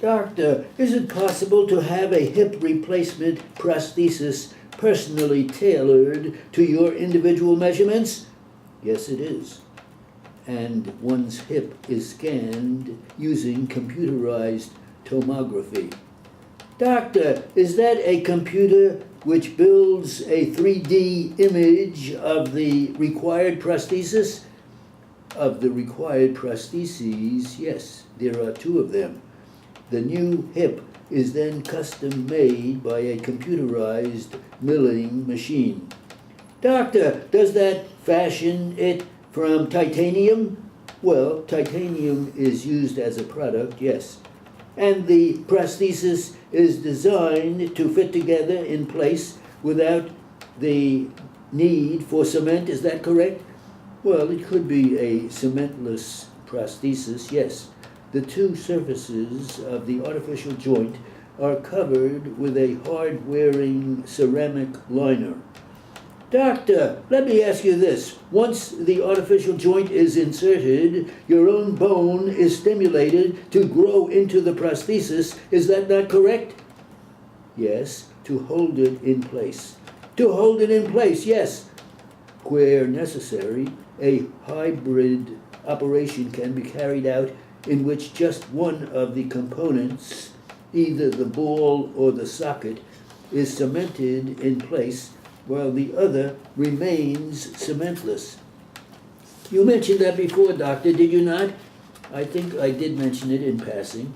Doctor, is it possible to have a hip replacement prosthesis personally tailored to your individual measurements? Yes, it is. And one's hip is scanned using computerized tomography. Doctor, is that a computer which builds a 3D image of the required prosthesis? Of the required prostheses, yes, there are two of them. The new hip is then custom made by a computerized milling machine. Doctor, does that fashion it from titanium? Well, titanium is used as a product, yes. And the prosthesis is designed to fit together in place without the need for cement, is that correct? Well, it could be a cementless prosthesis, yes. The two surfaces of the artificial joint are covered with a hard-wearing ceramic liner. Doctor, let me ask you this. Once the artificial joint is inserted, your own bone is stimulated to grow into the prosthesis. Is that not correct? Yes, to hold it in place. To hold it in place, yes. Where necessary, a hybrid operation can be carried out in which just one of the components, either the ball or the socket, is cemented in place while the other remains cementless. You mentioned that before, Doctor, did you not? I think I did mention it in passing.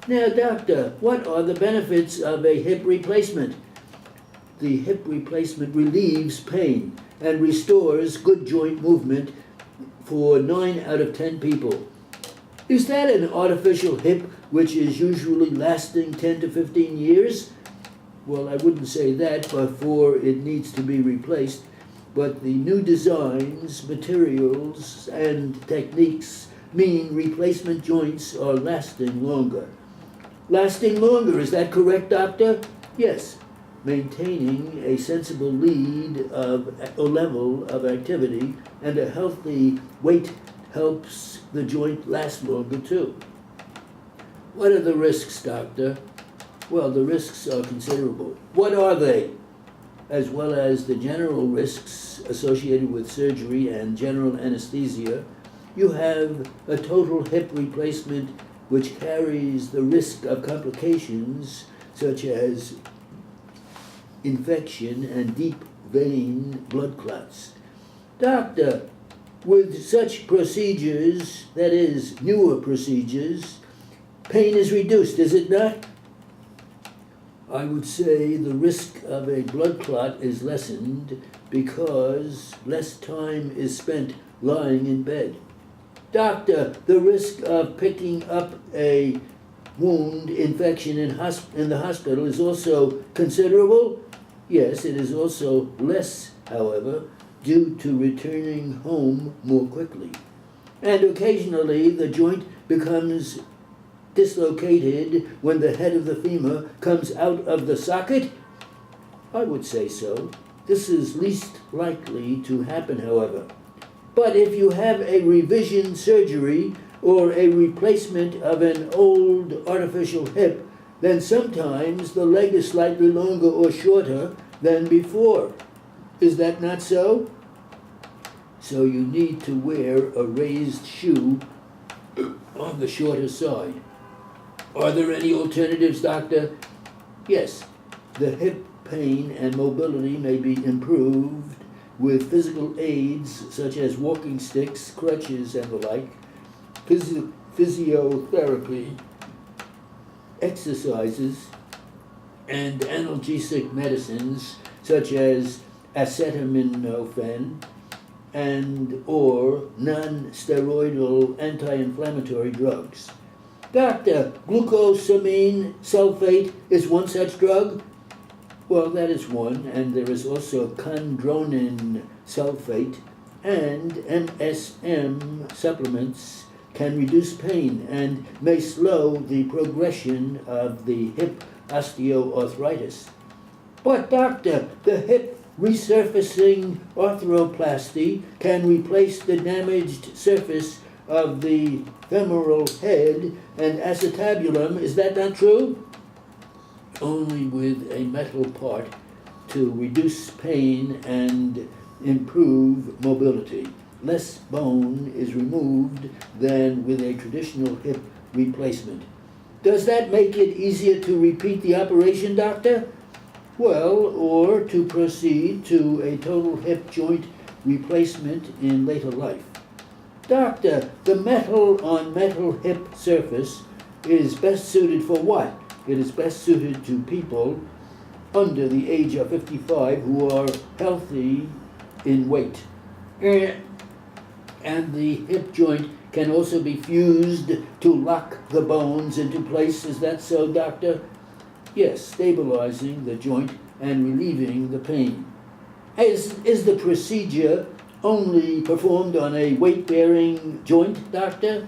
Now, Doctor, what are the benefits of a hip replacement? The hip replacement relieves pain and restores good joint movement for 9 out of 10 people. Is that an artificial hip which is usually lasting 10 to 15 years? Well, I wouldn't say that before it needs to be replaced, but the new designs, materials, and techniques mean replacement joints are lasting longer. Lasting longer, is that correct, Doctor? Yes. Maintaining a sensible lead of a level of activity and a healthy weight helps the joint last longer too. What are the risks, Doctor? Well, the risks are considerable. What are they? As well as the general risks associated with surgery and general anesthesia, you have a total hip replacement which carries the risk of complications such as infection and deep vein blood clots. Doctor, with such procedures, that is, newer procedures, pain is reduced, is it not? I would say the risk of a blood clot is lessened because less time is spent lying in bed. Doctor, the risk of picking up a wound infection in the hospital is also considerable? Yes, it is also less, however, due to returning home more quickly. And occasionally the joint becomes dislocated when the head of the femur comes out of the socket? I would say so. This is least likely to happen, however. But if you have a revision surgery or a replacement of an old artificial hip, then sometimes the leg is slightly longer or shorter than before. Is that not so? So you need to wear a raised shoe on the shorter side. Are there any alternatives, Doctor? Yes, the hip pain and mobility may be improved with physical aids such as walking sticks, crutches, and the like, physiotherapy, exercises, and analgesic medicines such as acetaminophen and or non-steroidal anti-inflammatory drugs. Doctor, glucosamine sulfate is one such drug? Well, that is one, and there is also chondronin sulfate, and MSM supplements can reduce pain and may slow the progression of the hip osteoarthritis. But doctor, the hip resurfacing arthroplasty can replace the damaged surface of the femoral head and acetabulum. Is that not true? Only with a metal part to reduce pain and improve mobility. Less bone is removed than with a traditional hip replacement. Does that make it easier to repeat the operation, doctor? Well, or to proceed to a total hip joint replacement in later life. Doctor, the metal on metal hip surface is best suited for what? It is best suited to people under the age of 55 who are healthy in weight. And the hip joint can also be fused to lock the bones into place. Is that so, doctor? Yes, stabilizing the joint and relieving the pain. Is the procedure only performed on a weight-bearing joint, doctor?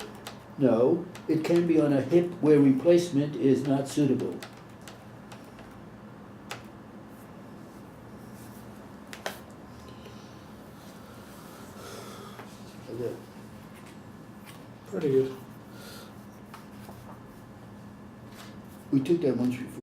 No, it can be on a hip where replacement is not suitable. Pretty good. We took that once before.